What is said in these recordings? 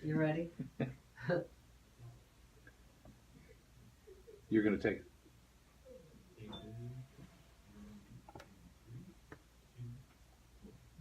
You ready? You're going to take it.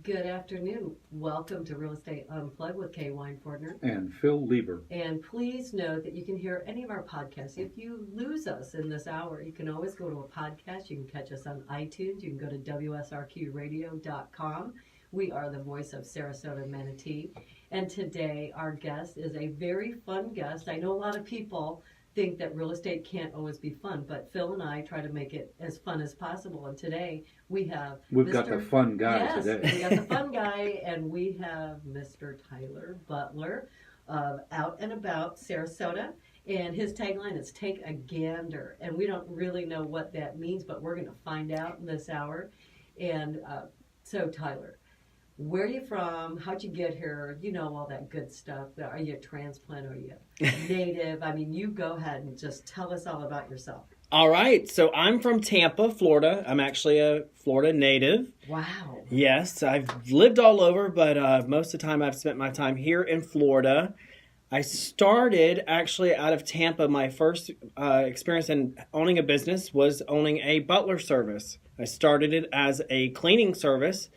Good afternoon. Welcome to Real Estate Unplugged with Kay Weinfordner. And Phil Lieber. And please note that you can hear any of our podcasts. If you lose us in this hour, you can always go to a podcast. You can catch us on iTunes. You can go to WSRQradio.com. We are the voice of Sarasota, Manatee. And today our guest is a very fun guest. I know a lot of people think that real estate can't always be fun, but Phil and I try to make it as fun as possible. And today we've got the fun guy today. We got the fun guy, and we have Mr. Tyler Butler of Out and About Sarasota. And his tagline is "Take a Gander," and we don't really know what that means, but we're going to find out in this hour. And so, Tyler, where are you from? How'd you get here? You know all that good stuff. Are you a transplant? Are you native? I mean, you go ahead and just tell us all about yourself. All right. So I'm from Tampa, Florida. I'm actually a Florida native. Wow. Yes, I've lived all over, but most of the time I've spent my time here in Florida. I started actually out of Tampa. My first experience in owning a business was owning a butler service. I started it as a cleaning service.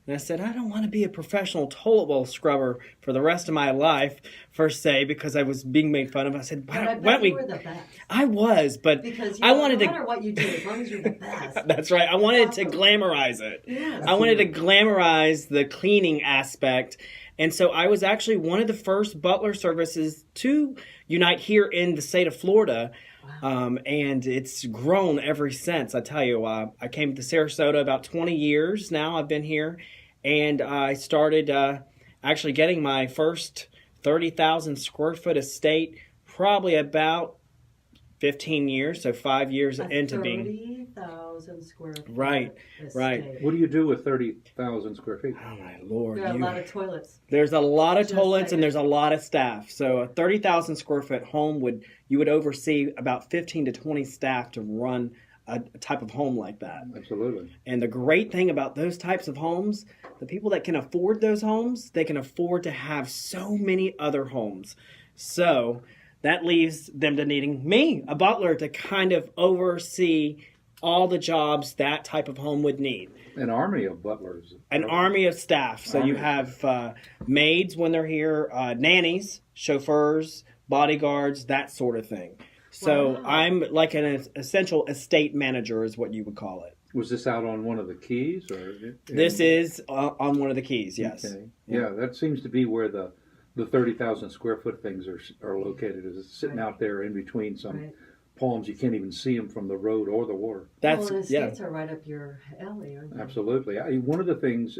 And I said, I don't want to be a professional toilet bowl scrubber for the rest of my life, per se, because I was being made fun of. I said, why don't we? You were the best. I was, but because I wanted no matter what you do, as long as you're the best. That's right. I wanted to glamorize it. Yes. I wanted to glamorize the cleaning aspect. And so I was actually one of the first butler services to unite here in the state of Florida. Wow. And it's grown ever since. I tell you, I came to Sarasota about 20 years now. I've been here, and I started actually getting my first 30,000 square foot estate probably about 15 years, so 5 years into being 30,000 square feet. Right, estate. right. What do you do with 30,000 square feet? Oh my Lord! There are a lot of toilets. There's a lot of Just toilets saying. and there's a lot of staff. So a 30,000 square foot home you would oversee about 15 to 20 staff to run a type of home like that. Absolutely. And the great thing about those types of homes, the people that can afford those homes, they can afford to have so many other homes. So that leaves them to needing me, a butler, to kind of oversee all the jobs that type of home would need. An army of butlers. An army of staff. So you have maids when they're here, nannies, chauffeurs, bodyguards, that sort of thing. So Wow. I'm like an essential estate manager is what you would call it. Was this out on one of the keys? This is on one of the keys, yes. Okay. Yeah, that seems to be where the 30,000 square foot things are located, is sitting out there in between some palms. You can't even see them from the road or the water. Well, the estates are right up your alley, aren't they? Absolutely. One of the things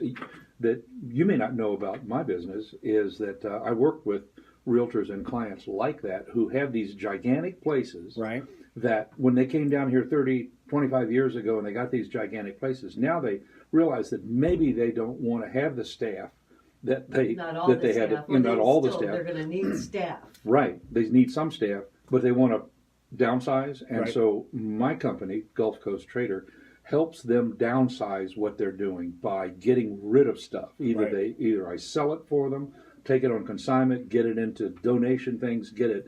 that you may not know about my business is that I work with realtors and clients like that who have these gigantic places Right. that when they came down here 30, 25 years ago and they got these gigantic places, now they realize that maybe they don't want to have the staff that they Not all that the they staff. had. Well, Not all the still, staff. They're going to need staff. Right. They need some staff, but they want to downsize. And Right. so my company, Gulf Coast Trader, helps them downsize what they're doing by getting rid of stuff. Either I sell it for them, take it on consignment, get it into donation things, get it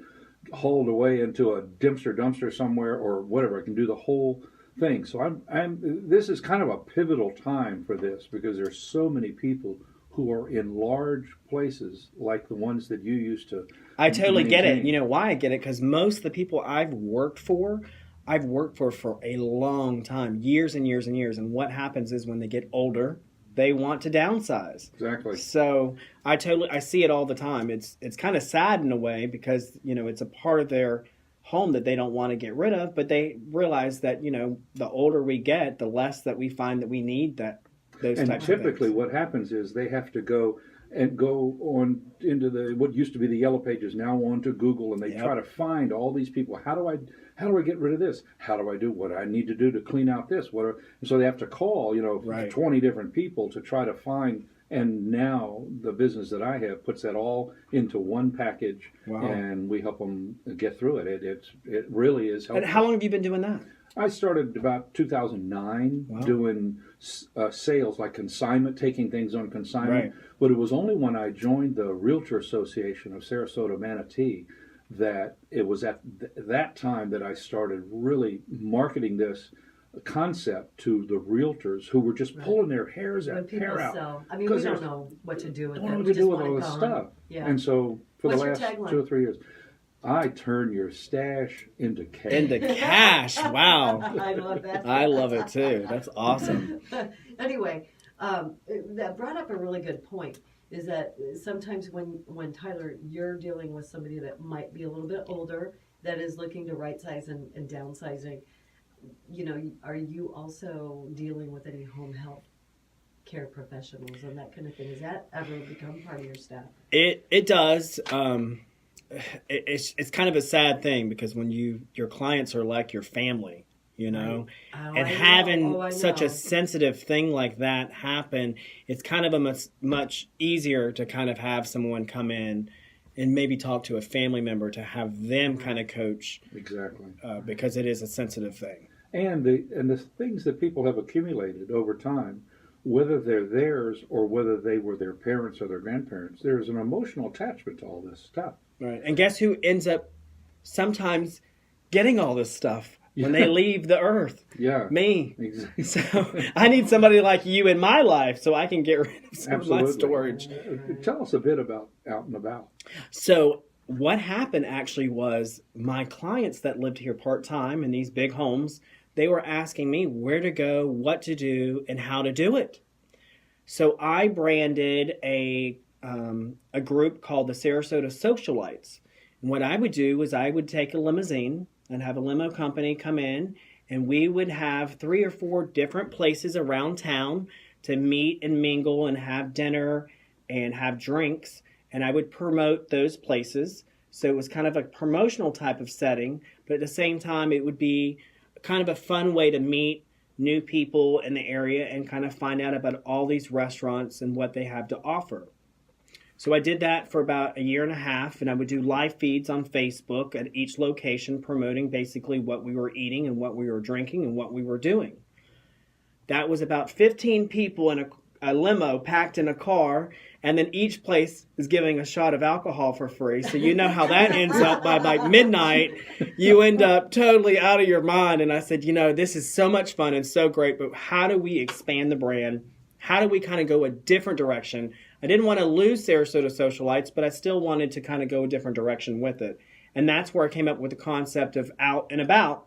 hauled away into a dumpster somewhere or whatever. I can do the whole thing. So this is kind of a pivotal time for this because there's so many people who are in large places like the ones that you used to I totally get it. maintain. You know why I get it? Because most of the people I've worked for for a long time, years and years and years. And what happens is when they get older, they want to downsize. Exactly. So I see it all the time. It's kind of sad in a way because, it's a part of their home that they don't want to get rid of, but they realize that, the older we get, the less that we find that we need those And types typically of things. what happens is they have to go on into what used to be the yellow pages, now onto Google, and they Yep. try to find all these people. How do I get rid of this? How do I do what I need to do to clean out this? And so they have to call, Right. 20 different people to try to find. And now the business that I have puts that all into one package, Wow. and we help them get through it. It really is helpful. And how long have you been doing that? I started about 2009 Wow. doing sales, like consignment, taking things on consignment. Right. But it was only when I joined the Realtor Association of Sarasota Manatee that it was at that time that I started really marketing this concept to the realtors who were just Right. pulling their hair When people out. sell, I mean, we 'Cause don't there's- know what to do with Don't it. know what We to just do with want all it this gone. stuff. Yeah. And so for What's the your last tagline? 2 or 3 years, I turn your stash into cash. Into cash. Wow. I love that. I love it too. That's awesome. Anyway, that brought up a really good point. Is that sometimes when Tyler, you're dealing with somebody that might be a little bit older that is looking to right size and downsizing, you know, are you also dealing with any home health care professionals and that kind of thing? Has that ever become part of your staff? It does. It's kind of a sad thing because when your clients are like your family, you know, Oh, and I know. having Oh, I such know. a sensitive thing like that happen, it's kind of a much easier to kind of have someone come in and maybe talk to a family member to have them kind of coach Exactly. because it is a sensitive thing. And the things that people have accumulated over time, whether they're theirs or whether they were their parents or their grandparents, there's an emotional attachment to all this stuff. Right. And guess who ends up sometimes getting all this stuff when they leave the earth? Yeah. Me. Exactly. So I need somebody like you in my life so I can get rid of some of my Absolutely. storage. Tell us a bit about Out and About. So what happened actually was my clients that lived here part-time in these big homes, they were asking me where to go, what to do, and how to do it. So I branded a group called the Sarasota Socialites. And what I would do is I would take a limousine and have a limo company come in, and we would have 3 or 4 different places around town to meet and mingle and have dinner and have drinks. And I would promote those places. So it was kind of a promotional type of setting, but at the same time, it would be kind of a fun way to meet new people in the area and kind of find out about all these restaurants and what they have to offer. So I did that for about a year and a half, and I would do live feeds on Facebook at each location promoting basically what we were eating and what we were drinking and what we were doing. That was about 15 people in a limo packed in a car, and then each place is giving a shot of alcohol for free. So you know how that ends up. By like midnight, you end up totally out of your mind. And I said, you know, this is so much fun and so great, but how do we expand the brand? How do we kind of go a different direction? I didn't want to lose Sarasota Socialites, but I still wanted to kind of go a different direction with it. And that's where I came up with the concept of Out and About.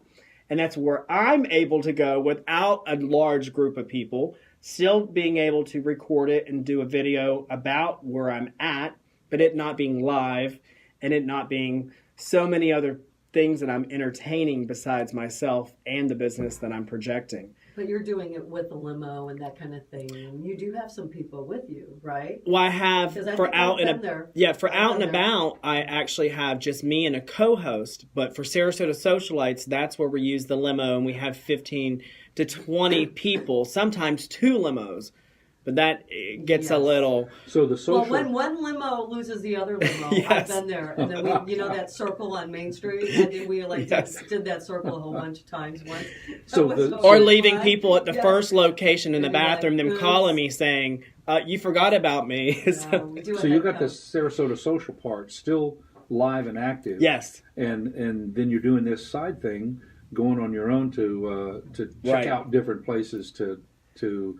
And that's where I'm able to go without a large group of people, still being able to record it and do a video about where I'm at, but it not being live and it not being so many other things that I'm entertaining besides myself and the business that I'm projecting. But you're doing it with a limo and that kind of thing. And you do have some people with you, right? Well, I have 'Cause I for think out I've and been there. yeah, for I've Out and been there. About, I actually have just me and a co-host. But for Sarasota Socialites, that's where we use the limo, and we have 15 to 20 people, sometimes 2 limos. But that gets a Yes. little. So the social. Well, when one limo loses the other limo, Yes. I've been there. And then we, you know, that circle on Main Street, and then we like Yes. did that circle a whole bunch of times once. So That was the- Or so leaving fun. people at the Yes. first location in the And you're bathroom, like, them "Oops." calling me saying, "You forgot about me." No, So- we do it So you like got the that. Sarasota social part still live and active. yes. And then you're doing this side thing, going on your own to check Right. out different places to.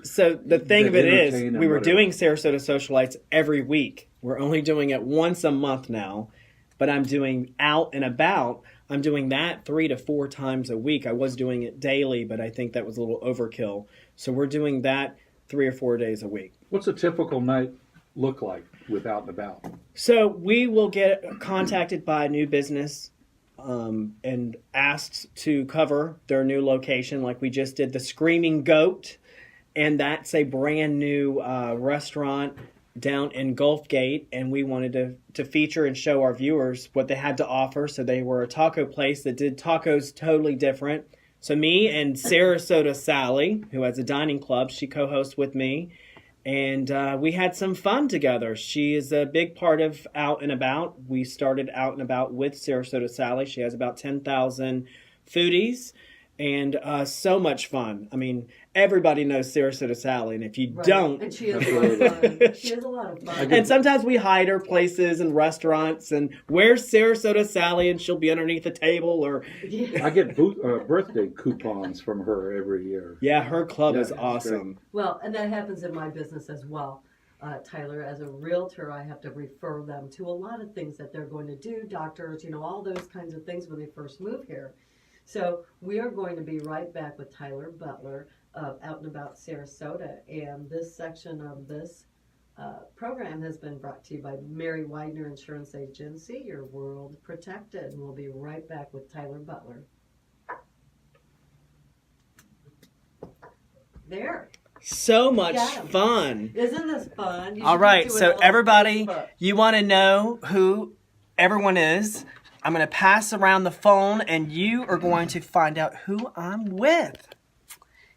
So the thing of it is, entertain and we were whatever. doing Sarasota Socialites every week. We're only doing it once a month now, but I'm doing Out and About. I'm doing that 3 to 4 times a week. I was doing it daily, but I think that was a little overkill. So we're doing that 3 or 4 days a week. What's a typical night look like with Out and About? So we will get contacted by a new business and asked to cover their new location, like we just did the Screaming Goat. And that's a brand new restaurant down in Gulf Gate, and we wanted to feature and show our viewers what they had to offer. So they were a taco place that did tacos totally different. So me and Sarasota Sally, who has a dining club, she co-hosts with me, and we had some fun together. She is a big part of Out and About. We started Out and About with Sarasota Sally. She has about 10,000 foodies. and so much fun. I mean, everybody knows Sarasota Sally, and if you Right. don't, And she has a lot of fun. She has a lot of fun. and sometimes we hide her places and restaurants, and where's Sarasota Sally, and she'll be underneath the table, or Yeah. I get birthday coupons from her every year. yeah, her club Yeah, is that's awesome. Well, and that happens in my business as well. Tyler, as a realtor, I have to refer them to a lot of things that they're going to do, doctors, all those kinds of things when they first move here. So we are going to be right back with Tyler Butler of Out and About Sarasota. And this section of this program has been brought to you by Mary Widener Insurance Agency, your world protected. And we'll be right back with Tyler Butler. There. So much Got 'em. fun. Isn't this fun? You All should right, do it so on everybody, Facebook. you want to know who everyone is? I'm going to pass around the phone, and you are going to find out who I'm with.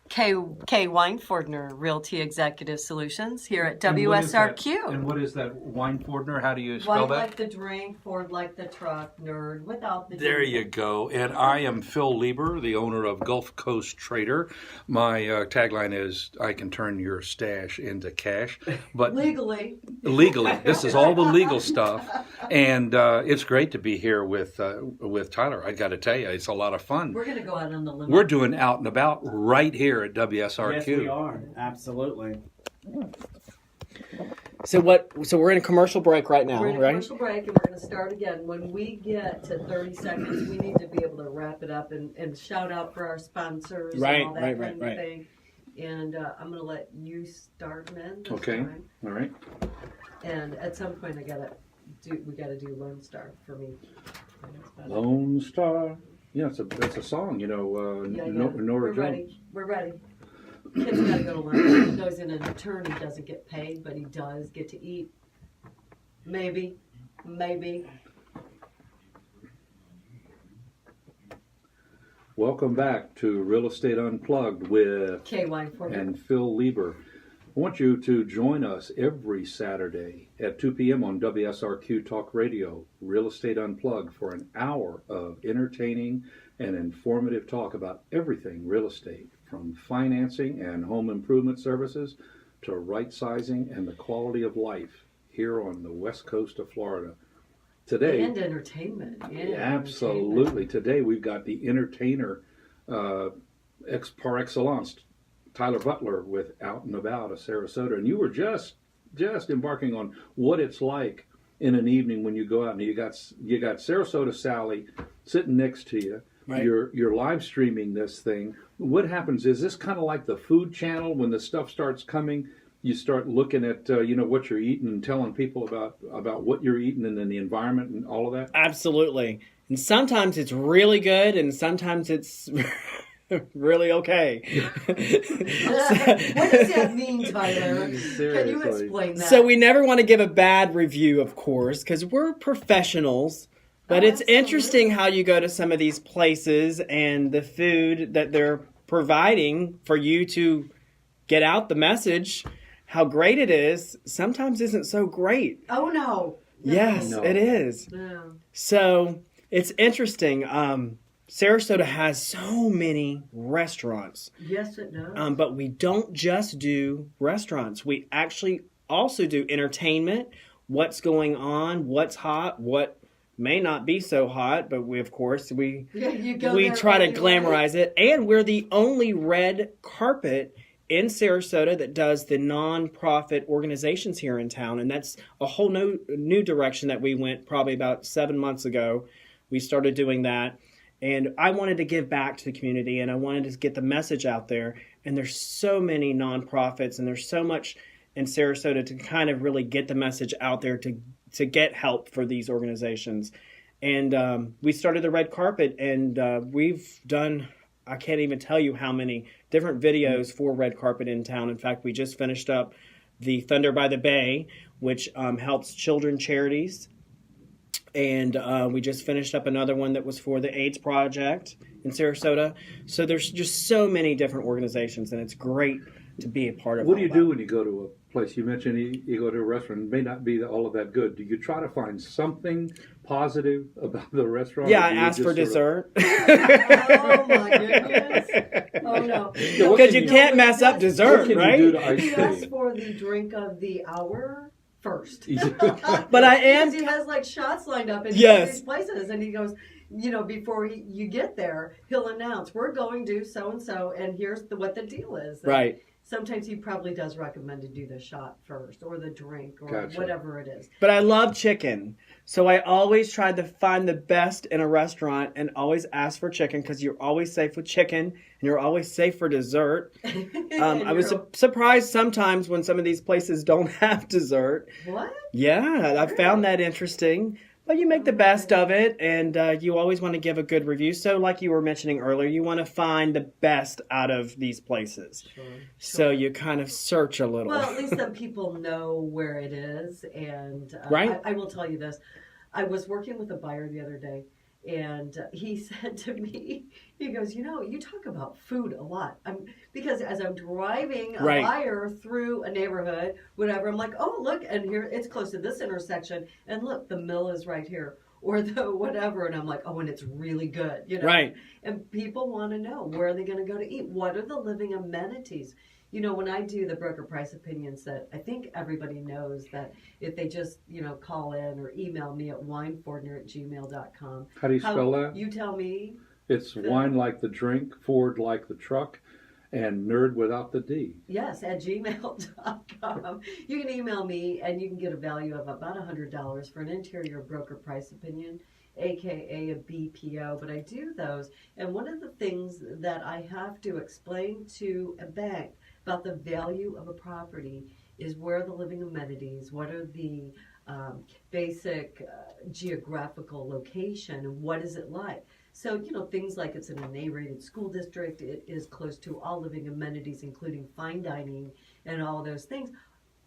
Kay Weinfordner, Realty Executive Solutions here at WSRQ. And what is that? Weinfordner? How do you Wine like the drink, Ford like the truck, nerd without the There drink. you go. And I am Phil Lieber, the owner of Gulf Coast Trader. My tagline is, I can turn your stash into cash. But Legally. this is all the legal stuff. And it's great to be here with Tyler. I got to tell you, it's a lot of fun. We're going to go out on the limb. We're doing Out and About right here at WSRQ. Yes, we are. Absolutely. So we're in a commercial break right now, We're in a right? commercial break, and we're going to start again. When we get to 30 seconds, we need to be able to wrap it up and shout out for our sponsors Right, and all that right, kind right, of thing. And I'm going to let you start, men. This Okay. time. All right. And at some point, we got to do Lone Star for me. Lone Star. Yeah, that's a song, Yeah, Nora We're Jones. ready. We're ready. Kid's got to go to lunch. He goes in, an attorney doesn't get paid, but he does get to eat. Maybe. Welcome back to Real Estate Unplugged with Kay Weinford. and Phil Lieber. I want you to join us every Saturday at 2 p.m. on WSRQ Talk Radio, Real Estate Unplugged, for an hour of entertaining and informative talk about everything real estate, from financing and home improvement services to right sizing and the quality of life here on the west coast of Florida. Today, And entertainment. Yeah, absolutely. Today we've got the entertainer par excellence, Tyler Butler, with Out and About of Sarasota. And you were just embarking on what it's like in an evening when you go out and you got Sarasota Sally sitting next to you. Right. You're live streaming this thing. What happens is this kind of like the Food Channel when the stuff starts coming. You start looking at what you're eating and telling people about what you're eating and then the environment and all of that. Absolutely. And sometimes it's really good, and sometimes it's really okay. What does that mean, Tyler? Can you Seriously. explain that? So we never want to give a bad review, of course, because we're professionals. But Oh, it's absolutely. interesting how you go to some of these places and the food that they're providing for you to get out the message, how great it is, sometimes isn't so great. Oh, no. Yes, No. it is. No. So it's interesting. Sarasota has so many restaurants, Yes, it does. but we don't just do restaurants. We actually also do entertainment, what's going on, what's hot, what may not be so hot, but we Yeah, you go we there try to anyway. glamorize it. And we're the only red carpet in Sarasota that does the non-profit organizations here in town. And that's a whole new direction that we went probably about 7 months ago. We started doing that. And I wanted to give back to the community, and I wanted to get the message out there. And there's so many nonprofits, and there's so much in Sarasota to kind of really get the message out there to get help for these organizations. And we started the red carpet, and we've done, I can't even tell you how many different videos for red carpet in town. In fact, we just finished up the Thunder by the Bay, which helps children charities. And we just finished up another one that was for the AIDS Project in Sarasota. So there's just so many different organizations, and it's great to be a part of What do all you that. do when you go to place, you mentioned you go to a restaurant, it may not be all of that good. Do you try to find something positive about the restaurant? Yeah, or I do you asked just for dessert. Oh my goodness! Oh no! Yeah, what Because can you can't mess up What dessert, can right? you do to ice He asked cream? for the drink of the hour first. But I am. Because he has like shots lined up in Yes. these places, and he goes, before you get there, he'll announce, "We're going to so and so, and here's what the deal is." And Right. sometimes he probably does recommend to do the shot first, or the drink, or Gotcha. whatever it is. But I love chicken. So I always try to find the best in a restaurant and always ask for chicken because you're always safe with chicken and you're always safe for dessert. I was surprised sometimes when some of these places don't have dessert. What? Yeah, I found that interesting. But you make the best of it, and you always want to give a good review. So, like you were mentioning earlier, you want to find the best out of these places. Sure. So you kind of search a little. Well, at least the people know where it is. And Right. I will tell you this. I was working with a buyer the other day, and he said to me, he goes, you talk about food a lot. Because as I'm driving a Right. buyer through a neighborhood, whatever, I'm like, oh, look, and here, it's close to this intersection, and look, the mill is right here. Or the whatever, and I'm like, oh, and it's really good, Right. And people want to know, where are they going to go to eat? What are the living amenities? When I do the broker price opinions, that I think everybody knows that if they just, call in or email me at winefordner@gmail.com. How do you spell that? You tell me. It's wine like the drink, Ford like the truck, and nerd without the D. Yes, at gmail.com. You can email me, and you can get a value of about $100 for an interior broker price opinion, aka a BPO. But I do those, and one of the things that I have to explain to a bank about the value of a property is where are the living amenities, what are the basic geographical location, and what is it like. So, things like it's in an A-rated school district, it is close to all living amenities, including fine dining and all those things,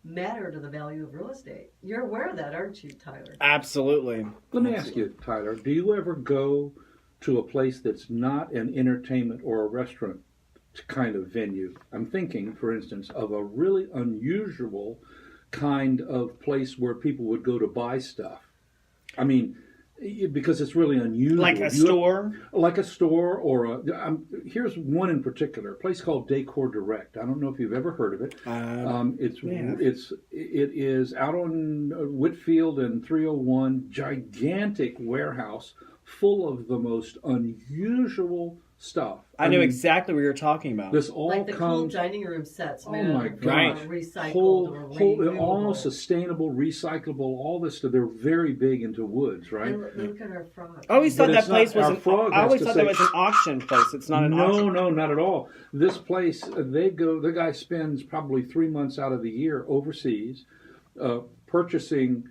matter to the value of real estate. You're aware of that, aren't you, Tyler? Absolutely. Let me ask you, Tyler, do you ever go to a place that's not an entertainment or a restaurant kind of venue? I'm thinking, for instance, of a really unusual kind of place where people would go to buy stuff. I mean, because it's really unusual. Like a store? Like a store, or here's one in particular, a place called Decor Direct. I don't know if you've ever heard of it. It is out on Whitfield and 301, gigantic warehouse full of the most unusual stuff. I know exactly what you're talking about. This all like the cool comes. dining room sets, Oh man. my gosh! Recycled or Whole, all renewable. sustainable, recyclable, all this stuff. They're very big into woods, right? And look at our frog. I always thought But that it's not- place was our frog I has always to thought say- that was an auction place. It's not an auction. No, not at all. This place, the guy spends probably 3 months out of the year overseas, purchasing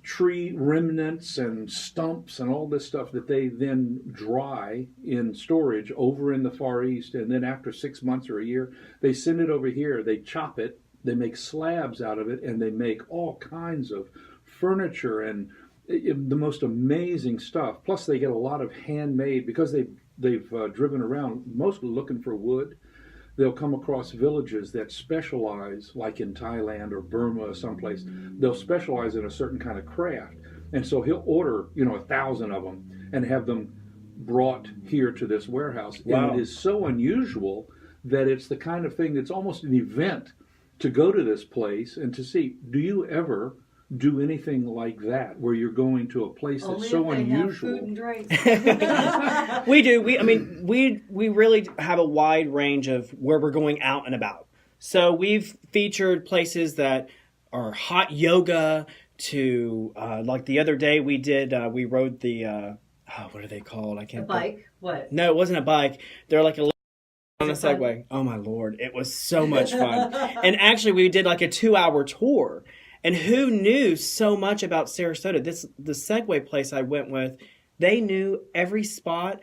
tree remnants and stumps and all this stuff that they then dry in storage over in the Far East. And then after 6 months or a year, they send it over here. They chop it, they make slabs out of it, and they make all kinds of furniture and the most amazing stuff. Plus, they get a lot of handmade, because they've driven around mostly looking for wood. They'll come across villages that specialize, like in Thailand or Burma or someplace. They'll specialize in a certain kind of craft, and so he'll order 1,000 of them and have them brought here to this warehouse. Wow. And it is so unusual that it's the kind of thing that's almost an event to go to this place and to see. Do you ever do anything like that, where you're going to a place that's Only so if they unusual? have food and drinks. We do. We really have a wide range of where we're going out and about. So we've featured places that are hot yoga to like the other day we did. We rode the what are they called? I A can't. bike? What? No, it wasn't a bike. They're like on a Is it fun? Segway. Oh my Lord, it was so much fun. And actually, we did like a 2-hour tour. And who knew so much about Sarasota? The Segway place I went with, they knew every spot.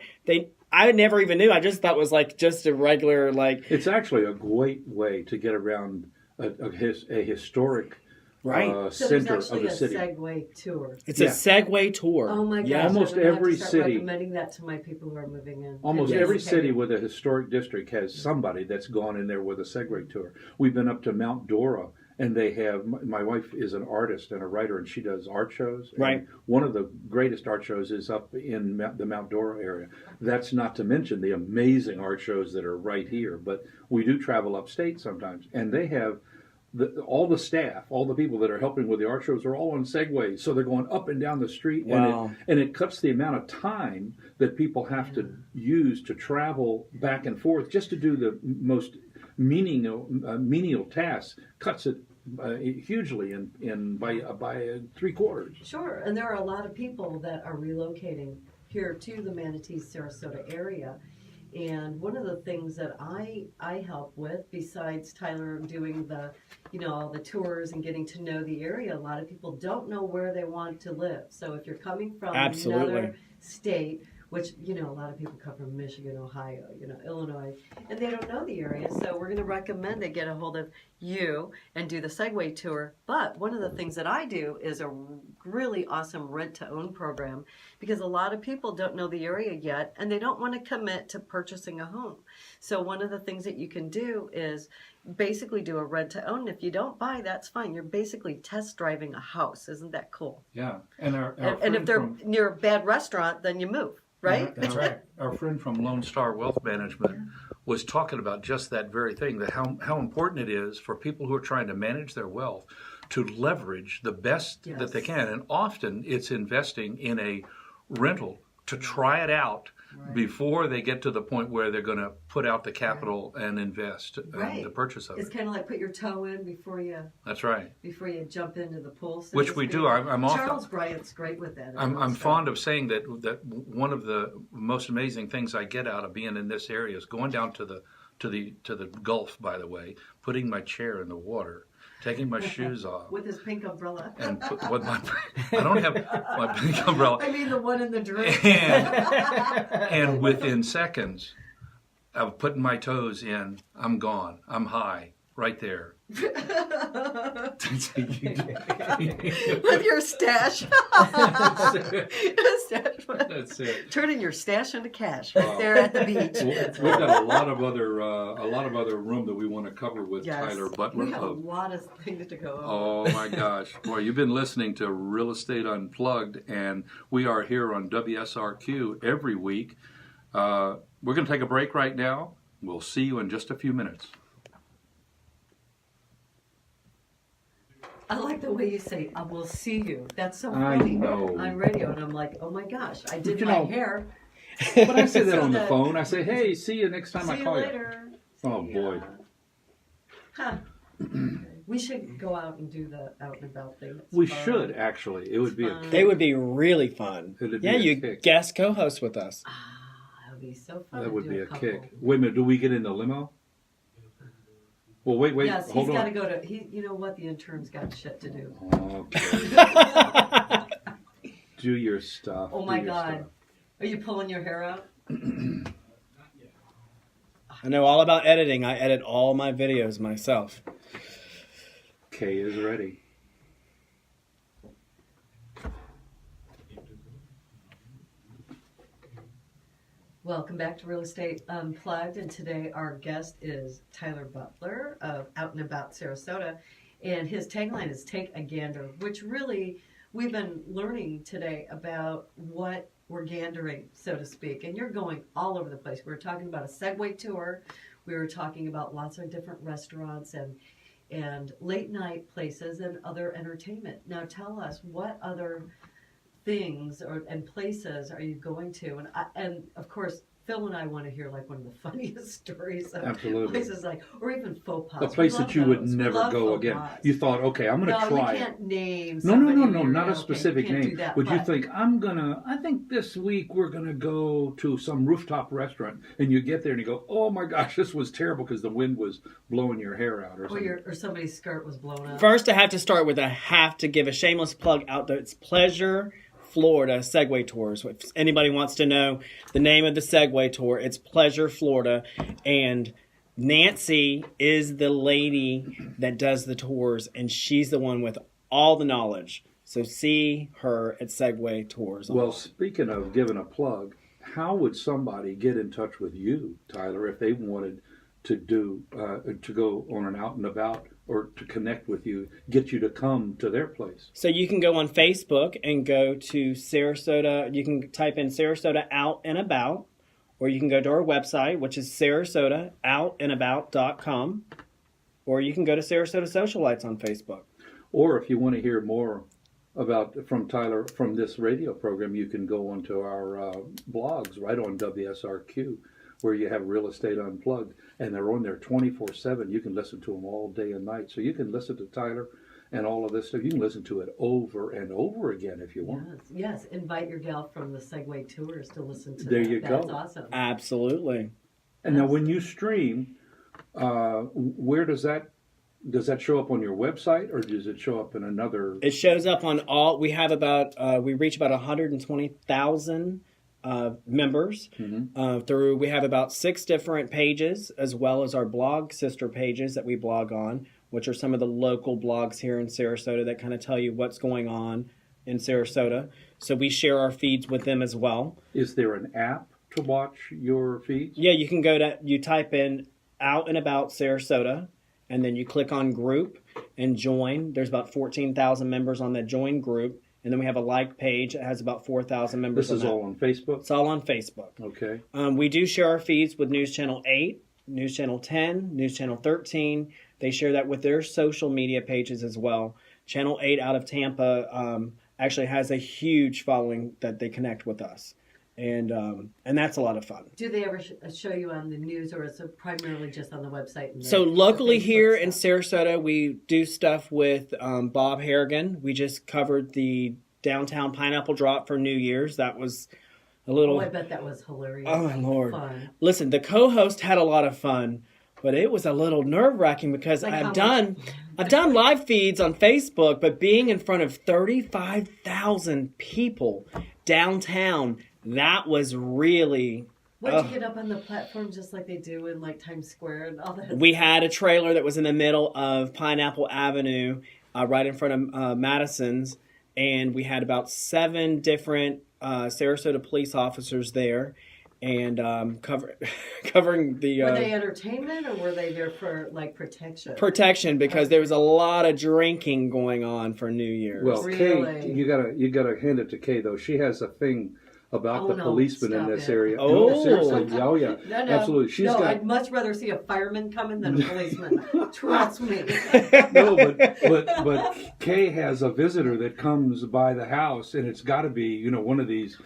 I never even knew. I just thought it was like just a regular like. It's actually a great way to get around a historic Right. So there's center of actually the a city. Segway tour. It's Yeah. a Segway tour. Oh my gosh! Yeah. Almost I'm gonna have every to start city- recommending that to my people who are moving in. Almost And every relocating. city with a historic district has somebody that's gone in there with a Segway tour. We've been up to Mount Dora, and they have. My wife is an artist and a writer, and she does art shows. And Right. one of the greatest art shows is up in the Mount Dora area. That's not to mention the amazing art shows that are right here. But we do travel upstate sometimes, and they have. All the staff, all the people that are helping with the art shows are all on Segways, so they're going up and down the street, Wow. and it cuts the amount of time that people have to use to travel back and forth just to do the most menial tasks. Cuts it hugely in by 3/4. Sure, and there are a lot of people that are relocating here to the Manatee Sarasota area. And one of the things that I help with, besides Tyler doing the, all the tours and getting to know the area, a lot of people don't know where they want to live. So if you're coming from Absolutely. another state, which, a lot of people come from Michigan, Ohio, Illinois, and they don't know the area. So we're going to recommend they get a hold of you and do the Segway tour. But one of the things that I do is a really awesome rent-to-own program, because a lot of people don't know the area yet, and they don't want to commit to purchasing a home. So one of the things that you can do is basically do a rent-to-own. If you don't buy, that's fine. You're basically test driving a house. Isn't that cool? Yeah, and And if they're near a bad restaurant, then you move. Right? That's right. Our friend from Lone Star Wealth Management was talking about just that very thing, that how important it is for people who are trying to manage their wealth to leverage the best that they can. And often it's investing in a rental to try it out before they get to the point where they're going to put out the capital and invest in the purchase of It's it. kind of like put your toe in before you That's right. jump into the pool. So Which to we speak. do. I'm often, Charles Bryant's great with that. I'm fond of saying that one of the most amazing things I get out of being in this area is going down to the Gulf, by the way, putting my chair in the water, taking my shoes off, with his pink umbrella. and I don't have my pink umbrella, I mean the one in the drink. and within seconds of putting my toes in, I'm gone. I'm high right there. With your stash. That's it. Turning your stash into cash right there at the beach. We've got a lot of other room that we want to cover with Tyler Butler. We have a lot of things to go over. Oh my gosh. Boy, you've been listening to Real Estate Unplugged, and we are here on WSRQ every week. We're going to take a break right now. We'll see you in just a few minutes. I like the way you say, I will see you. That's so I funny. know. On radio, and I'm like, oh my gosh, I did you my know, hair. But I say that So on the that- phone. I say, hey, see you next time See I you call later. Oh, boy. Huh. We should go out and do the out and about thing. It's We fun. should, actually. It would be a Fun. They would be really fun. It'd be Yeah, a you kick. guest co-host with us. That would be so fun. That to would do be a couple. kick. Wait a minute, do we get in the limo? Well, wait, Yes, he's hold got to on. go to. You know what? The intern's got shit to do. Okay. Do your stuff. Oh do my your God. stuff. Are you pulling your hair out? I know all about editing. I edit all my videos myself. Kay is ready. Welcome back to Real Estate Unplugged, and today our guest is Tyler Butler of Out and About Sarasota, and his tagline is "Take a Gander," which really we've been learning today about what we're gandering, so to speak, and you're going all over the place. We were talking about a Segway tour, we were talking about lots of different restaurants and late night places and other entertainment. Now tell us, what other things and places are you going to? And of course, Phil and I want to hear like one of the funniest stories of Absolutely. places like, or even faux pas. A place We love that you would those. We never love go faux again. pas. You thought, okay, I'm going to No, try you it. can't name No, somebody. not a Okay, specific can't name. do that, Would you but- think, I think this week we're going to go to some rooftop restaurant, and you get there and you go, oh my gosh, this was terrible because the wind was blowing your hair out or something. or somebody's skirt was blown up. First, I have to start with I have to give a shameless plug out to its Pleasure Florida Segway Tours. If anybody wants to know the name of the Segway Tour, it's Pleasure Florida. And Nancy is the lady that does the tours, and she's the one with all the knowledge. So see her at Segway Tours. Well, speaking of giving a plug, how would somebody get in touch with you, Tyler, if they wanted to go on an out and about or to connect with you, get you to come to their place? So you can go on Facebook and go to Sarasota. You can type in Sarasota Out and About, or you can go to our website, which is SarasotaOutandAbout.com, or you can go to Sarasota Socialites on Facebook. Or if you want to hear more from Tyler from this radio program, you can go onto our blogs right on WSRQ, where you have Real Estate Unplugged, and they're on there 24/7. You can listen to them all day and night. So you can listen to Tyler and all of this stuff. You can listen to it over and over again if you want. Yes. Invite your gal from the Segway Tours to listen to There that. you go. That's awesome. Absolutely. And now when you stream, where does that show up on your website, or does it show up in another? It shows up on all. We have we reach about 120,000 members through. We have about 6 different pages, as well as our blog sister pages that we blog on, which are some of the local blogs here in Sarasota that kind of tell you what's going on in Sarasota. So we share our feeds with them as well. Is there an app to watch your feeds? Yeah, you can you type in Out and About Sarasota, and then you click on group and join. There's about 14,000 members on that join group. And then we have a like page that has about 4,000 members. This is all on Facebook? It's all on Facebook. Okay. We do share our feeds with News Channel 8, News Channel 10, News Channel 13. They share that with their social media pages as well. Channel 8 out of Tampa actually has a huge following that they connect with us. And that's a lot of fun. Do they ever show you on the news, or is it primarily just on the website? And So locally here stuff? in Sarasota, we do stuff with Bob Harrigan. We just covered the downtown pineapple drop for New Year's. That was a little... Oh, I bet that was hilarious. Oh, my Lord. Fun. Listen, the co-host had a lot of fun, but it was a little nerve-wracking because I've done live feeds on Facebook, but being in front of 35,000 people downtown... That was really... What, did you get up on the platform just like they do in like Times Square and all that? We had a trailer that was in the middle of Pineapple Avenue, right in front of Madison's, and we had about 7 different Sarasota police officers there, and covering the... Were they entertainment, or were they there for like protection? Protection, because there was a lot of drinking going on for New Year's. Well, Really? Kay, you gotta hand it to Kay though. She has a thing about the policemen in this stop it. area. Oh. No, seriously. Oh, yeah. No, Absolutely. I'd much rather see a fireman coming than a policeman. Trust me. No, but Kay has a visitor that comes by the house, and it's got to be one of these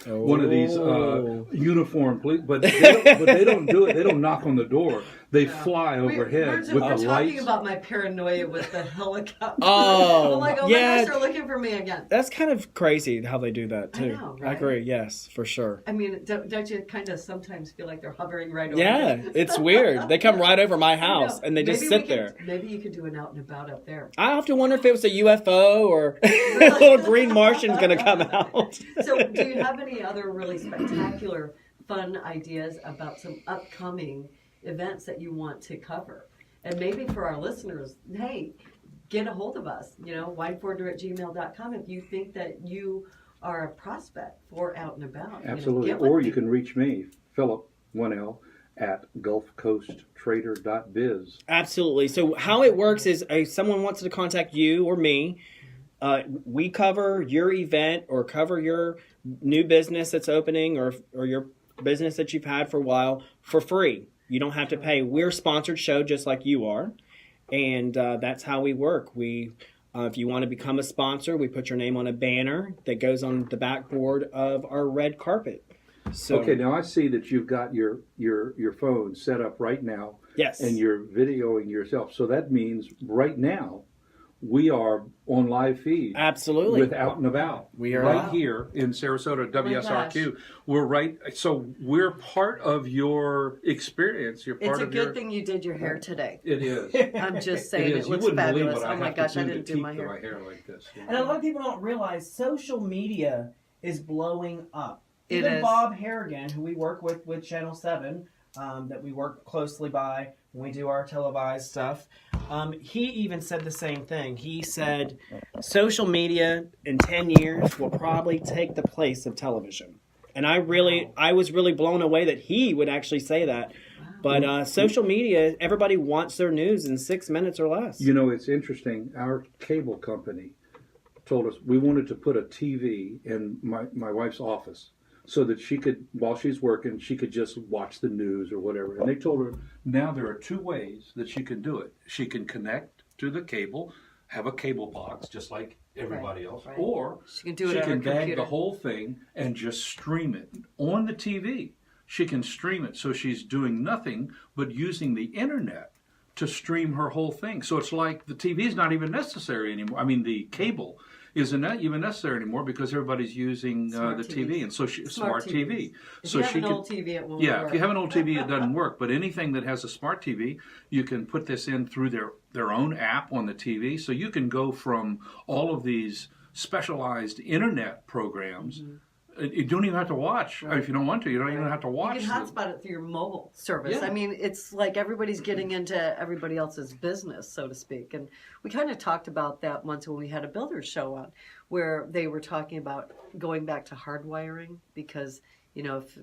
uniformed police. But they don't do it. They don't knock on the door. They fly overhead with the lights. We're talking about my paranoia with the helicopter. Oh, I'm like, oh yeah. my gosh, they're looking for me again. That's kind of crazy how they do that too. I know, right? I agree. Yes, for sure. I mean, don't you kind of sometimes feel like they're hovering right over? Yeah, you? it's weird. They come right over my house and they just sit there. Maybe you could do an out and about up there. I often wonder if it was a UFO or a little green Martian's going to come out. So, do you have any other really spectacular, fun ideas about some upcoming events that you want to cover? And maybe for our listeners, hey, get a hold of us, wineforder@gmail.com if you think that you are a prospect for out and about. Absolutely. Or you can reach me, Philip, 1L, at gulfcoasttrader.biz. Absolutely. So how it works is someone wants to contact you or me. We cover your event or cover your new business that's opening or your business that you've had for a while for free. You don't have to pay. We're a sponsored show just like you are. And that's how we work. If you want to become a sponsor, we put your name on a banner that goes on the backboard of our red carpet. So, okay, now I see that you've got your phone set up right now. Yes. And you're videoing yourself. So that means right now we are on live feed. Absolutely. With Out and About. We are right here in Sarasota, WSRQ. We're right. So we're part of your experience. You're part it's a of good thing you did your hair today. It is. I'm just saying, it looks fabulous. Oh my gosh, I didn't do my hair. Like this. And a lot of people don't realize social media is blowing up. It Even is. Bob Harrigan, who we work with Channel 7, that we work closely by when we do our televised stuff. He even said the same thing. He said social media in 10 years will probably take the place of television. And I was really blown away that he would actually say that. But social media, everybody wants their news in 6 minutes or less. You know, it's interesting. Our cable company told us we wanted to put a TV in my wife's office so that she could, while she's working, she could just watch the news or whatever. And they told her now there are 2 ways that she can do it. She can connect to the cable, have a cable box just like everybody else, or she can do it on her bag computer. the whole thing and just stream it on the TV. She can stream it, so she's doing nothing but using the internet to stream her whole thing. So it's like the TV is not even necessary anymore. I mean, the cable isn't even necessary anymore because everybody's using the TV, and so smart TV. If so you have she an can, old TV, it won't yeah, work. if you have an old TV, it doesn't work. But anything that has a smart TV, you can put this in through their own app on the TV. So you can go from all of these specialized internet programs. Mm-hmm. You don't even have to watch. Right. If you don't want to, you don't even have to watch. You can hotspot it through your mobile service. Yeah. I mean, it's like everybody's getting into everybody else's business, so to speak. And we kind of talked about that once when we had a builder's show on, where they were talking about going back to hardwiring because, you know, if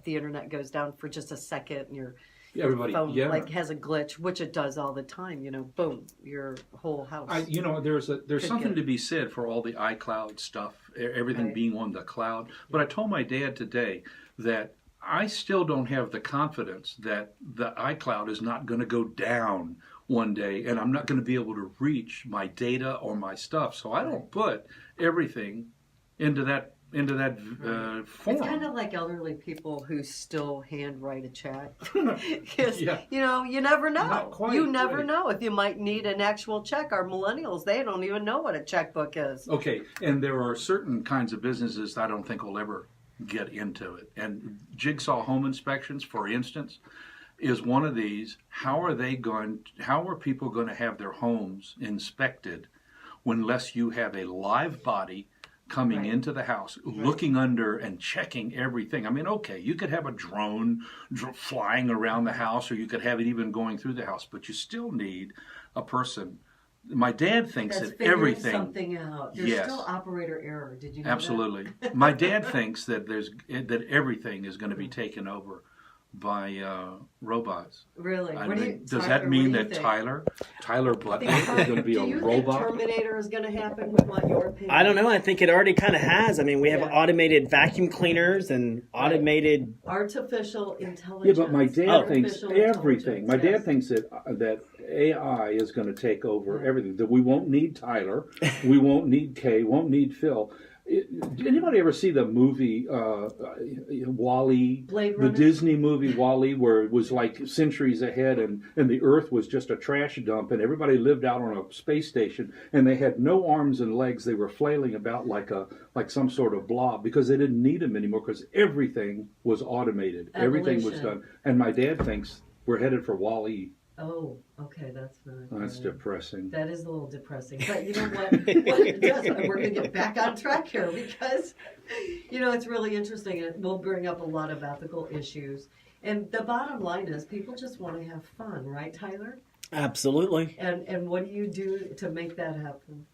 the internet goes down for just a second and your phone like has a glitch, which it does all the time, you know, boom, your whole house. There's something to be said for all the iCloud stuff, everything being on the cloud. But I told my dad today that I still don't have the confidence that the iCloud is not going to go down one day and I'm not going to be able to reach my data or my stuff. So I don't put everything into that form. It's kind of like elderly people who still handwrite a check. Because, you know, you never know. Not quite, you never know if you might need an actual check. Our millennials, they don't even know what a checkbook is. Okay, and there are certain kinds of businesses that I don't think will ever get into it. And Jigsaw Home Inspections, for instance, is one of these. How are people going to have their homes inspected unless you have a live body coming into the house, looking under and checking everything? I mean, okay, you could have a drone flying around the house, or you could have it even going through the house, but you still need a person. My dad thinks That's that everything. Something out. There's still operator error. Did you know Absolutely. that? My dad thinks that everything is going to be taken over by robots. Really? Does that mean that Tyler Butler is going to be a robot? Do you think Terminator is going to happen with what your opinion? I don't know. I think it already kind of has. I mean, we have automated vacuum cleaners and automated artificial intelligence. Yeah, but my dad thinks everything. My dad thinks that AI is going to take over everything. That we won't need Tyler, we won't need Kay, won't need Phil. Did anybody ever see the movie WALL-E? The Disney movie WALL-E, where it was like centuries ahead and the Earth was just a trash dump and everybody lived out on a space station and they had no arms and legs. They were flailing about like some sort of blob because they didn't need them anymore because everything was automated. Everything was done. And my dad thinks we're headed for WALL-E. Oh, okay, that's not That's depressing. That is a little depressing. But you know what it does, we're going to get back on track here because, you know, it's really interesting. It will bring up a lot of ethical issues. And the bottom line is people just want to have fun, right, Tyler? Absolutely. And what do you do to make that happen?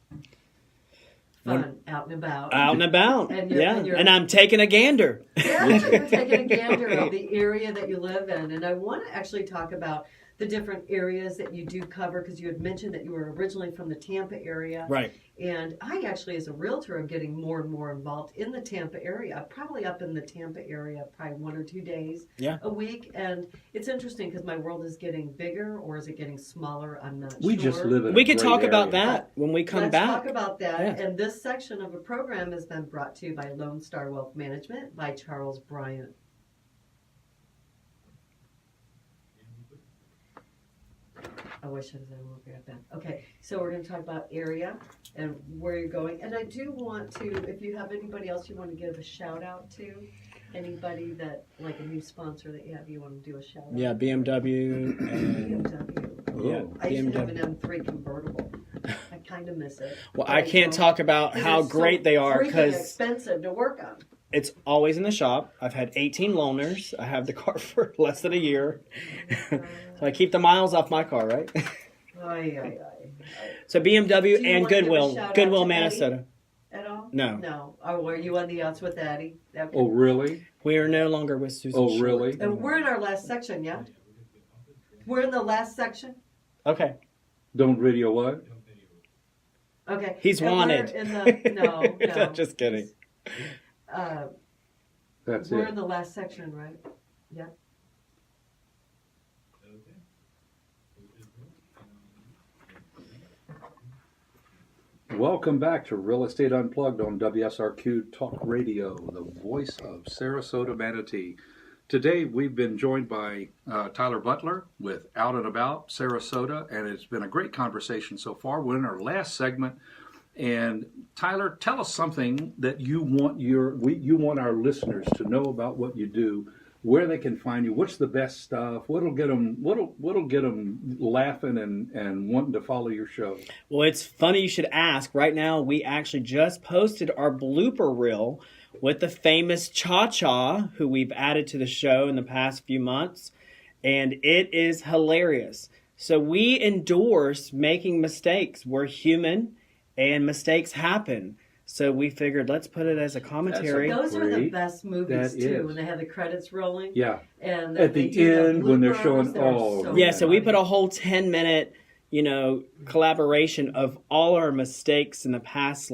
Fun, out and about. Out and about. And I'm taking a gander. Yeah, you're taking a gander of the area that you live in. And I want to actually talk about the different areas that you do cover, because you had mentioned that you were originally from the Tampa area. Right. And I actually, as a realtor, am getting more and more involved in the Tampa area. Probably up in the Tampa area, probably 1 or 2 days a week. And it's interesting because my world is getting bigger, or is it getting smaller? I'm not sure. We just live in We can talk about that when we come back. Let's talk about that. Yeah. And this section of a program has been brought to you by Lone Star Wealth Management by Charles Bryant. I wish I was able to grab that. Okay, so we're going to talk about area and where you're going. And I do want to, if you have anybody else you want to give a shout out to, anybody that, like a new sponsor that you have, you want to do a shout out? Yeah, BMW. I used to have an M3 convertible. I kind of miss it. Well, I can't talk about how great they are because expensive to work on. It's always in the shop. I've had 18 loaners. I have the car for less than a year. So I keep the miles off my car, right? Ay, ay, ay. So BMW Do you and wanna give a Goodwill. shout out Goodwill, to Minnesota. At all? No. No. Oh, were you on the outs with Addie? Okay. Oh, really? We are no longer with Susan Oh, Short. really? And we're in our last section, yeah? We're in the last section? Okay. Don't video what? Okay. He's And we're wanted. In the, no. Just kidding. That's We're it. in the last section, right? Yeah. Welcome back to Real Estate Unplugged on WSRQ Talk Radio, the voice of Sarasota, Manatee. Today we've been joined by Tyler Butler with Out and About Sarasota, and it's been a great conversation so far. We're in our last segment, and Tyler, tell us something that you want our listeners to know about what you do, where they can find you, what's the best stuff, what'll get them laughing and wanting to follow your show. Well, it's funny you should ask. Right now, we actually just posted our blooper reel with the famous Cha-Cha, who we've added to the show in the past few months, and it is hilarious. So we endorse making mistakes. We're human, and mistakes happen. So we figured, let's put it as a commentary. Those are the Great. best movies, That too, is. when they have the credits rolling. Yeah. And At they the do end, when they're bloopers, showing- they're oh, Yeah, so we funny. put a whole 10-minute, collaboration of all our mistakes in the past,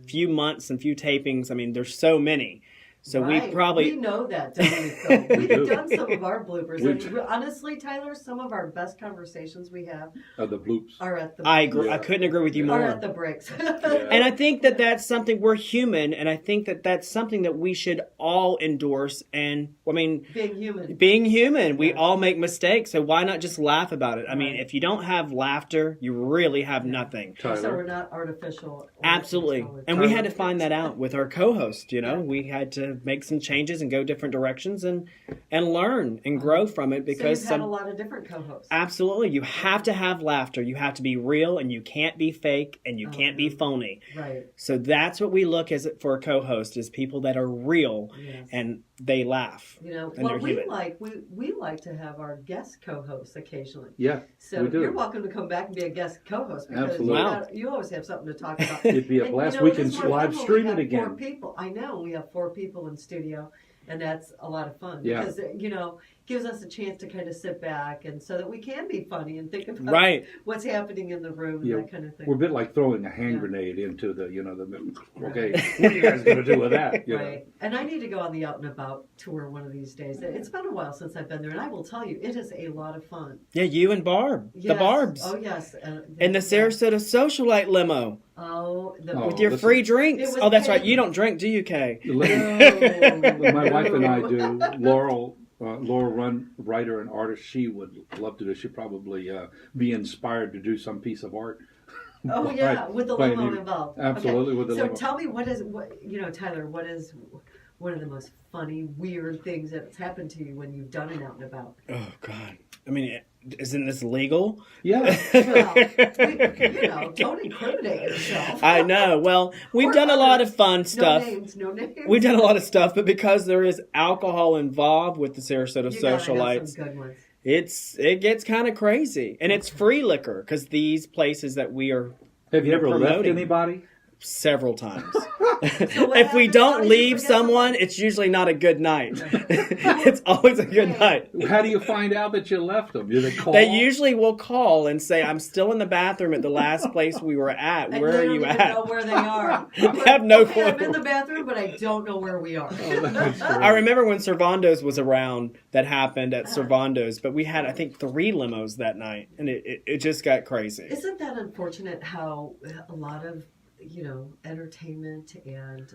few months and few tapings. I mean, there's so many. So Right. we probably... We know that, don't we, Phil? We We've do. done some of our bloopers. We And do. honestly, Tyler, some of our best conversations we have The bloops. are at the I agree. Yeah. I couldn't agree with you are more. at the breaks. And I think that that's something, we're human, and I think that that's something that we should all endorse. And, Being human. being human, we Yeah. all make mistakes, so why not just laugh about it? I mean, Right. if you don't have laughter, you really have nothing. So Tyler. we're not artificial. or Absolutely. intelligent. And we had to find that out with our co-host, Yeah. We had to make some changes and go different directions and learn and grow from it, because so you've had a lot of different co-hosts. absolutely, you have to have laughter. You have to be real, and you can't be fake, and you can't be phony. Right. So that's what we look as for a co-host, is people that are real Yes. and they laugh. And they're we human. we like to have our guest co-hosts occasionally. Yeah, So we do. you're welcome to come back and be a guest co-host, because Absolutely. Wow. you always have something to talk about. It'd be a And, blast. We it can is more live fun when stream we it have again. 4 people. I know we have 4 people in studio, and that's a lot of fun. Yeah. Because gives us a chance to kind of sit back, and so that we can be funny and think about Right. what's happening in the room and Yeah. that kind of thing. We're a bit like throwing a hand Yeah. grenade into the okay, what are you guys going to do with that? You know? Right. And I need to go on the Out and About tour one of these days. It's been a while since I've been there, and I will tell you, it is a lot of fun. Yeah, you and Barb, the Yes. Barbs, Oh, yes. and the Sarasota Socialite limo Oh, Oh. with your listen. free drinks. It was Oh, that's right. paid. You don't drink, do you, Kay? My wife and I do. Laura, writer and artist, she would love to do. She'd probably be inspired to do some piece of art. Oh, yeah, Right. with the By limo an- involved. Absolutely, Okay. with the so limo. tell me, Tyler, what is one of the most funny, weird things that's happened to you when you've done an Out and About? Oh, God. I mean, isn't this legal? Yeah. Well, don't incriminate yourself. I know. Well, we've done a lot of fun stuff. No names. We've done a lot of stuff, but because there is alcohol involved with the Sarasota You gotta have Socialites, some good ones. it gets kind of crazy. And it's free liquor, because these places that we are Have you ever left promoting. anybody? several times. what If we happens? How don't do you leave forget someone, it's usually not a good night. It's always a good night. How do you find out that you left them? Do they call? They usually will call and say, "I'm still in the bathroom at the last place we were at. And Where they are don't you even at?" know where they are. I have no Okay, I'm clue. in the bathroom, but I don't know where we are. That's I remember when Servando's was around, that happened at Servando's, but we had, I think, 3 limos that night, and it just got crazy. Isn't that unfortunate how a lot of entertainment and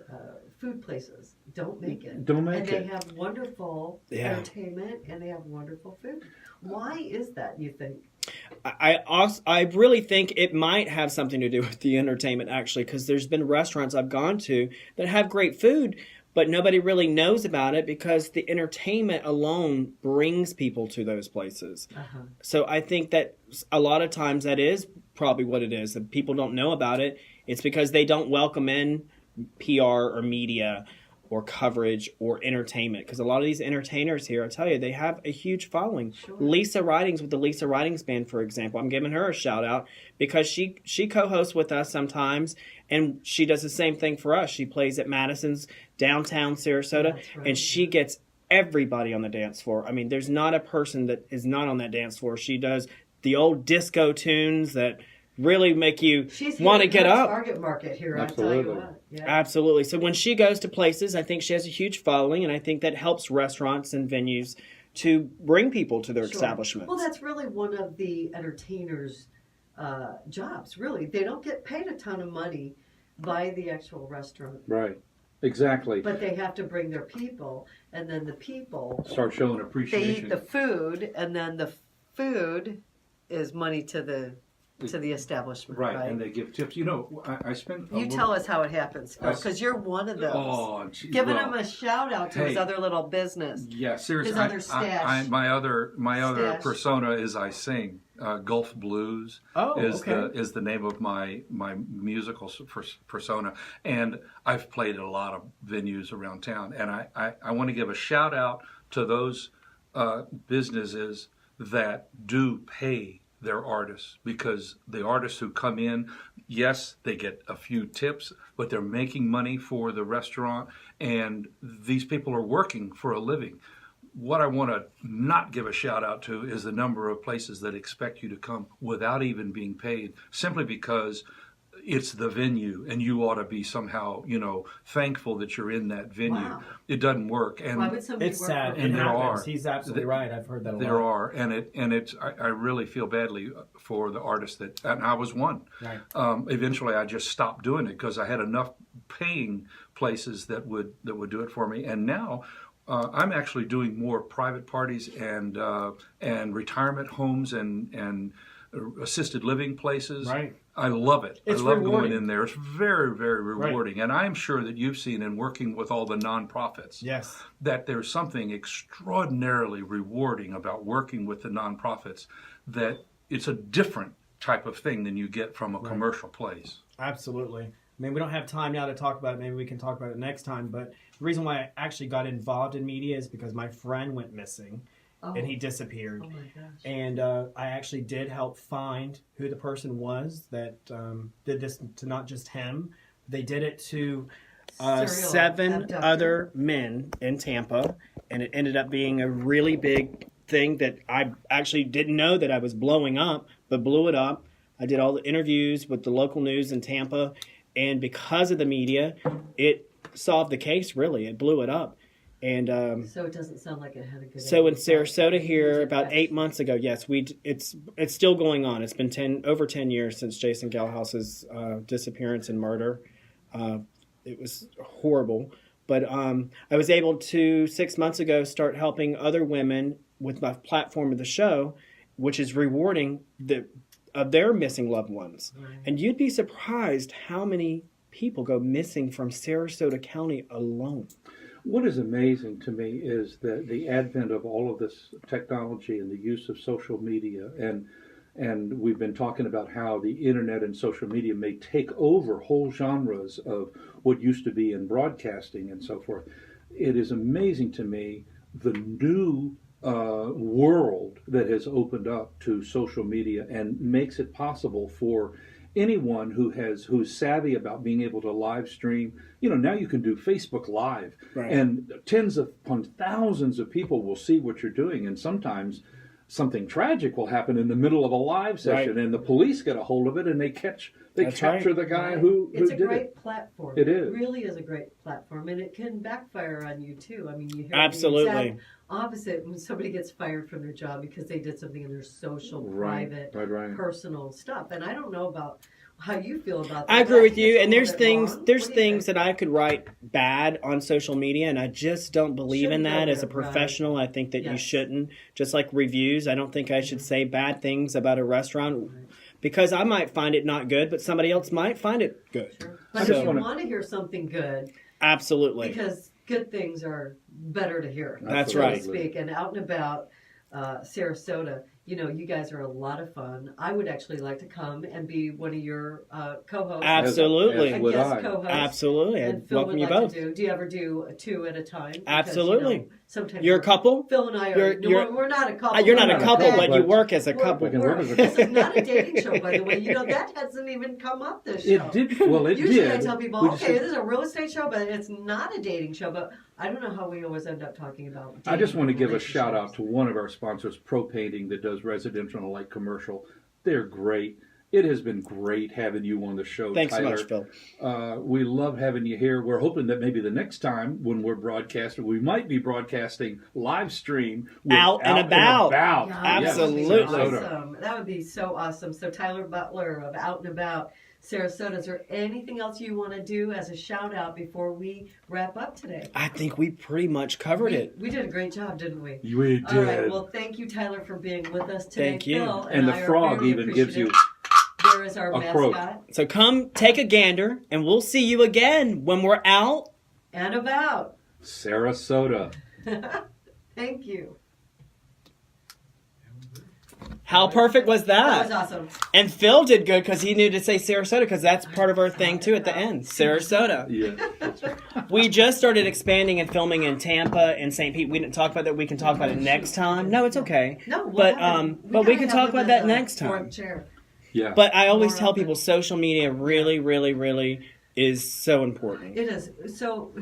food places don't make it? Don't make and it. they have wonderful entertainment and they have wonderful food. Why is that, you think? I really think it might have something to do with the entertainment, actually, because there's been restaurants I've gone to that have great food, but nobody really knows about it because the entertainment alone brings people to those places. Uh-huh. So I think that a lot of times that is probably what it is. That people don't know about it. It's because they don't welcome in PR or media or coverage or entertainment. Because a lot of these entertainers here, I tell you, they have a huge following. Sure. Lisa Ridings with the Lisa Ridings Band, for example. I'm giving her a shout out because she co-hosts with us sometimes, and she does the same thing for us. She plays at Madison's downtown Sarasota, That's right. and she gets everybody on the dance floor. I mean, there's not a person that is not on that dance floor. She does the old disco tunes that really make you want to get up. Target market here, I'll tell Absolutely. you what. Yeah. Absolutely. So when she goes to places, I think she has a huge following, and I think that helps restaurants and venues to bring people to their Sure. establishments. Well, that's really one of the entertainers' jobs, really. They don't get paid a ton of money by the actual restaurant, Right. Exactly. but they have to bring their people, and then the people, Start showing they appreciation. eat the food, and then the food is money to the establishment, Right, right? and they give tips. You know, I spent. You tell us how it happens, because you're one of those. Oh, geez, Giving well, him a shout out to his Hey. other little business. Yeah, Seriously, His other stash. my other Stash. persona is I sing. Gulf Blues Oh, is okay. is the name of my musical persona, and I've played at a lot of venues around town. And I want to give a shout out to those businesses that do pay their artists, because the artists who come in, yes, they get a few tips, but they're making money for the restaurant, and these people are working for a living. What I want to not give a shout out to is the number of places that expect you to come without even being paid, simply because it's the venue and you ought to be somehow, thankful that you're in that venue. Wow. It doesn't work. And Why would somebody It's work sad. for It And there happens. are. He's absolutely right. I've heard that a lot. there are, I really feel badly for the artists that, and I was one. Right. Eventually, I just stopped doing it because I had enough paying places that would do it for me. And now, I'm actually doing more private parties and retirement homes and assisted living places. Right. I love it. It's I love rewarding. going in there. It's very, very rewarding. And I'm sure that you've seen in working with all the nonprofits Yes. that there's something extraordinarily rewarding about working with the nonprofits, that it's a different type of thing than you get from a commercial place. Absolutely. I mean, we don't have time now to talk about it. Maybe we can talk about it next time. But the reason why I actually got involved in media is because my friend went missing Oh. and he disappeared. Oh my gosh. And I actually did help find who the person was that did this to not just him. They did it to Serial 7 abduction. other men in Tampa. And it ended up being a really big thing that I actually didn't know that I was blowing up, but blew it up. I did all the interviews with the local news in Tampa. And because of the media, it solved the case, really. It blew it up. And So it doesn't sound like it had a good so in ending. Sarasota here, about 8 months ago, yes, it's still going on. It's been over 10 years since Jason Galhouse's disappearance and murder. It was horrible. But I was able to, 6 months ago, start helping other women with my platform of the show, which is rewarding of their missing loved ones. Right. And you'd be surprised how many people go missing from Sarasota County alone. What is amazing to me is the advent of all of this technology and the use of social media, and we've been talking about how the internet and social media may take over whole genres of what used to be in broadcasting and so forth. It is amazing to me the new world that has opened up to social media and makes it possible for anyone who's savvy about being able to live stream. Now you can do Facebook Live, Right. and tens upon thousands of people will see what you're doing, and sometimes something tragic will happen in the middle of a live session, Right. and the police get a hold of it, and they capture right. the guy Right. who It's a did great it. platform. It is. really is a great platform, and it can backfire on you too. I mean, you hear Absolutely. the exact opposite when somebody gets fired from their job because they did something in their social, private, Right. personal stuff. And I don't know about how you feel about that. I agree with think you, it's a and little there's bit things wrong. there's What do you things think? that I could write bad on social media, and I just don't believe in Shouldn't go that as a there, right. professional. I think that you Yes. shouldn't. Just like reviews, I don't think I should say bad things about a restaurant because I might find it not good, but somebody else might find it good. Sure. I But just if you wanna- want to hear something good, Absolutely. because good things are better to hear. That's so right. to speak. And out and about Sarasota, you guys are a lot of fun. I would actually like to come and be one of your co-hosts. Absolutely. A Would guest I? co-host. Absolutely. And I'd Phil welcome would you like both. to do you ever do 2 at a time? Because, Absolutely. Sometimes You're a couple? Phil and I are. We're not a couple. You're not We're a couple, bad. but you work as a couple. We can work as a This is not a dating show, by the way. That hasn't even come up this show. It did. Well, it Usually did. I tell people, We just okay, said- this is a real estate show, but it's not a dating show. But I don't know how we always end up talking about dating. I just want to give a relationships. shout out to one of our sponsors, Pro Painting, that does residential and light commercial. They're great. It has been great having you on the show, Thanks Tyler. so much, Phil. We love having you here. We're hoping that maybe the next time when we're broadcasting, we might be broadcasting live stream with Out and About. Yeah, Absolutely. That would be awesome. That would be so awesome. So Tyler Butler of Out and About Sarasota, is there anything else you want to do as a shout out before we wrap up today? I think we pretty much covered it. We did a great job, didn't we? We did. All right. Well, thank you, Tyler, for being with us today. Thank you. Phil And the I are frog very even gives you appreciative. There is our a croak. mascot. So come take a gander, and we'll see you again when we're out. And about. Sarasota. Thank you. How perfect was That was that? awesome. And Phil did good because he knew to say Sarasota because that's part of our thing too at the end. Sarasota. Yeah. We just started expanding and filming in Tampa and St. Pete. We didn't talk about that. We can talk about it next time. No, it's okay. No, we'll But have it. but we gotta can have talk him about as that a next fourth time. chair. Yeah. But I always More tell often. people social media really, really, really is so important. It is. So,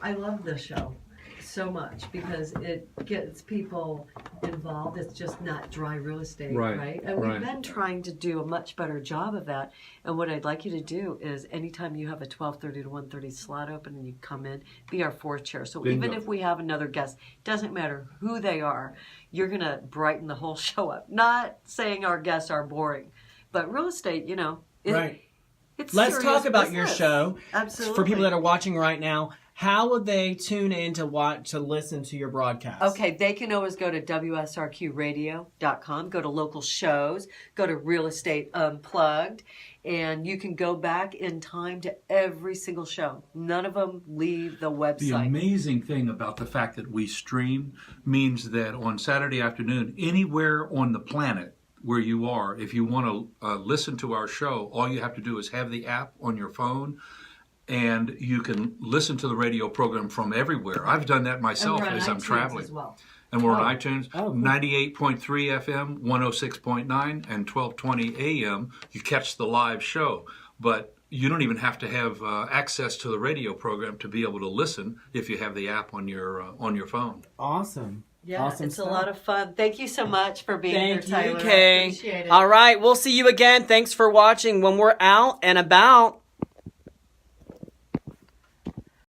I love this show so much because it gets people involved. It's just not dry real estate, Right, And we've right. been trying to do a much better job of that. And what I'd like you to do is anytime you have a 12:30 to 1:30 slot open and you come in, be our fourth chair. So Bingo. even if we have another guest, doesn't matter who they are, you're going to brighten the whole show up. Not saying our guests are boring, but real estate, Right. it's Let's serious talk about your business. show. Absolutely. For people that are watching right now, how would they tune in to listen to your broadcast? Okay, they can always go to WSRQradio.com, go to local shows, go to Real Estate Unplugged, and you can go back in time to every single show. None of them leave the The website. amazing thing about the fact that we stream means that on Saturday afternoon, anywhere on the planet where you are, if you want to listen to our show, all you have to do is have the app on your phone, and you can listen to the radio program from everywhere. I've done that And myself we're on as I'm iTunes traveling. as well. And we're on Oh. iTunes, Oh, cool. 98.3 FM, 106.9, and 1220 AM. You catch the live show. But you don't even have to have access to the radio program to be able to listen if you have the app on your phone. Awesome. Yeah, Awesome it's stuff. a lot of fun. Thank you so much for being Thank here, Tyler. you, Kay. I appreciate it. All right, we'll see you again. Thanks for watching when we're out and about.